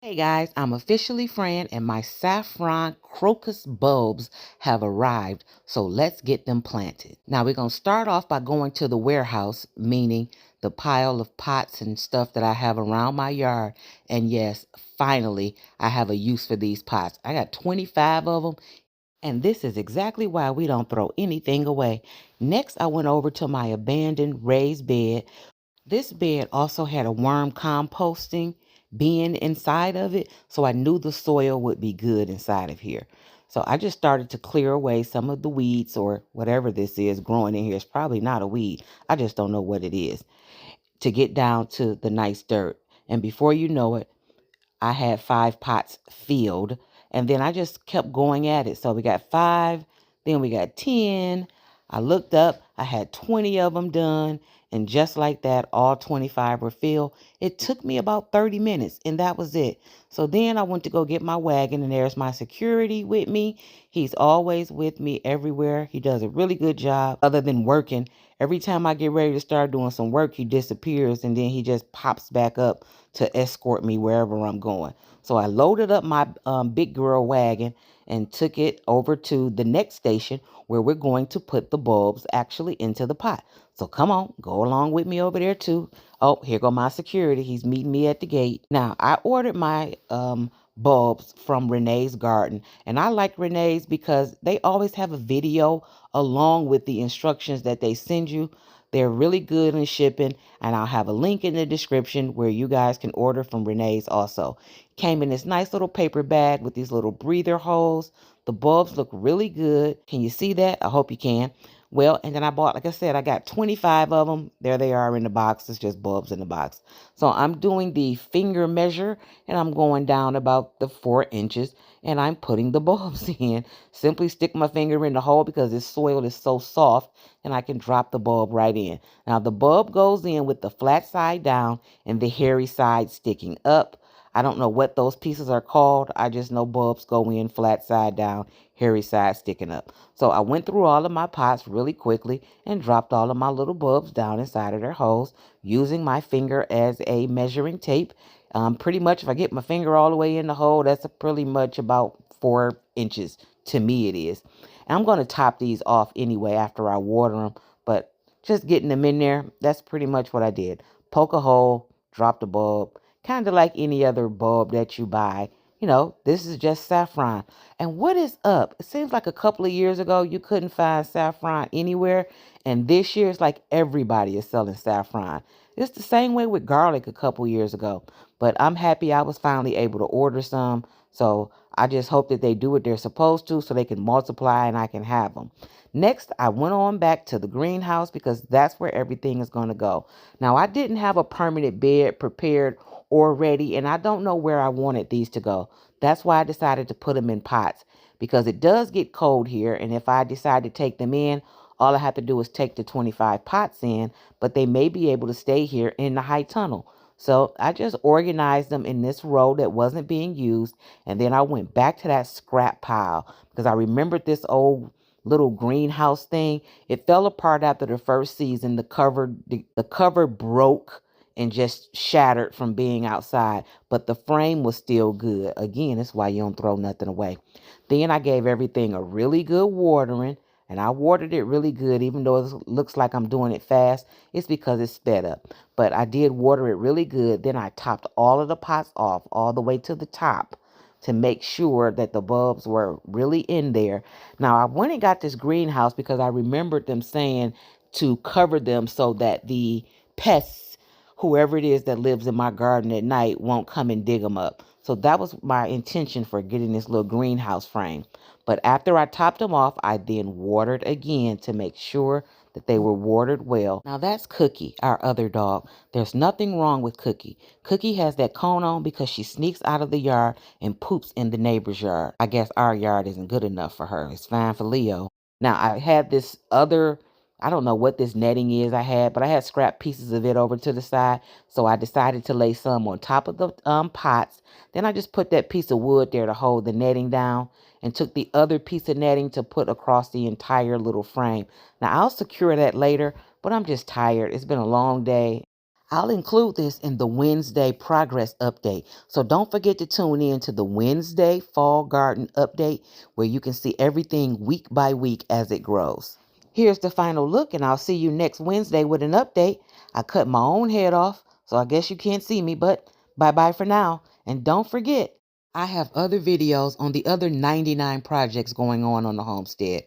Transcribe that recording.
Hey guys, I'm officially Fran and my saffron crocus bulbs have arrived, so let's get them planted. Now we're going to start off by going to the warehouse, meaning the pile of pots and stuff that I have around my yard. And yes, finally, I have a use for these pots. I got 25 of them, and this is exactly why we don't throw anything away. Next, I went over to my abandoned raised bed. This bed also had a worm composting bin inside of it, so I knew the soil would be good inside of here. So I just started to clear away some of the weeds or whatever this is growing in here. It's probably not a weed. I just don't know what it is to get down to the nice dirt. And before you know it, I had 5 pots filled, and then I just kept going at it. So we got 5, then we got 10. I looked up, I had 20 of them done, and just like that, all 25 were filled. It took me about 30 minutes, and that was it. So then I went to go get my wagon, and there's my security with me. He's always with me everywhere. He does a really good job other than working. Every time I get ready to start doing some work, he disappears, and then he just pops back up to escort me wherever I'm going. So I loaded up my big girl wagon and took it over to the next station where we're going to put the bulbs actually into the pot. So come on, go along with me over there too. Oh, here go my security. He's meeting me at the gate. Now, I ordered my bulbs from Renee's garden, and I like Renee's because they always have a video along with the instructions that they send you. They're really good in shipping, and I'll have a link in the description where you guys can order from Renee's also. Came in this nice little paper bag with these little breather holes. The bulbs look really good. Can you see that? I hope you can. Well, and then I bought, like I said, I got 25 of them. There they are in the box. It's just bulbs in the box. So I'm doing the finger measure, and I'm going down about the 4 inches, and I'm putting the bulbs in. Simply stick my finger in the hole because this soil is so soft, and I can drop the bulb right in. Now, the bulb goes in with the flat side down and the hairy side sticking up. I don't know what those pieces are called. I just know bulbs go in flat side down, hairy side sticking up. So I went through all of my pots really quickly and dropped all of my little bulbs down inside of their holes using my finger as a measuring tape. Pretty much if I get my finger all the way in the hole, that's pretty much about 4 inches. To me it is. And I'm going to top these off anyway after I water them. But just getting them in there, that's pretty much what I did. Poke a hole, drop the bulb. Kind of like any other bulb that you buy. You know, this is just saffron. And what is up? It seems like a couple of years ago you couldn't find saffron anywhere. And this year it's like everybody is selling saffron. It's the same way with garlic a couple years ago. But I'm happy I was finally able to order some. So I just hope that they do what they're supposed to so they can multiply and I can have them. Next, I went on back to the greenhouse because that's where everything is going to go. Now, I didn't have a permanent bed prepared or ready, and I don't know where I wanted these to go. That's why I decided to put them in pots because it does get cold here, and if I decide to take them in, all I have to do is take the 25 pots in, but they may be able to stay here in the high tunnel. So I just organized them in this row that wasn't being used, and then I went back to that scrap pile because I remembered this old little greenhouse thing. It fell apart after the first season. The cover broke and just shattered from being outside, but the frame was still good. Again, that's why you don't throw nothing away. Then I gave everything a really good watering, and I watered it really good, even though it looks like I'm doing it fast. It's because it's sped up, but I did water it really good. Then I topped all of the pots off all the way to the top to make sure that the bulbs were really in there. Now, I went and got this greenhouse because I remembered them saying to cover them so that the pests, whoever it is that lives in my garden at night, won't come and dig them up. So that was my intention for getting this little greenhouse frame. But after I topped them off, I then watered again to make sure that they were watered well. Now that's Cookie, our other dog. There's nothing wrong with Cookie. Cookie has that cone on because she sneaks out of the yard and poops in the neighbor's yard. I guess our yard isn't good enough for her. It's fine for Leo. Now I had this other, I don't know what this netting is I had, but I had scrap pieces of it over to the side. So I decided to lay some on top of the pots. Then I just put that piece of wood there to hold the netting down and took the other piece of netting to put across the entire little frame. Now I'll secure that later, but I'm just tired. It's been a long day. I'll include this in the Wednesday progress update. So don't forget to tune in to the Wednesday fall garden update where you can see everything week by week as it grows. Here's the final look, and I'll see you next Wednesday with an update. I cut my own head off, so I guess you can't see me, but bye-bye for now. And don't forget, I have other videos on the other 99 projects going on the homestead.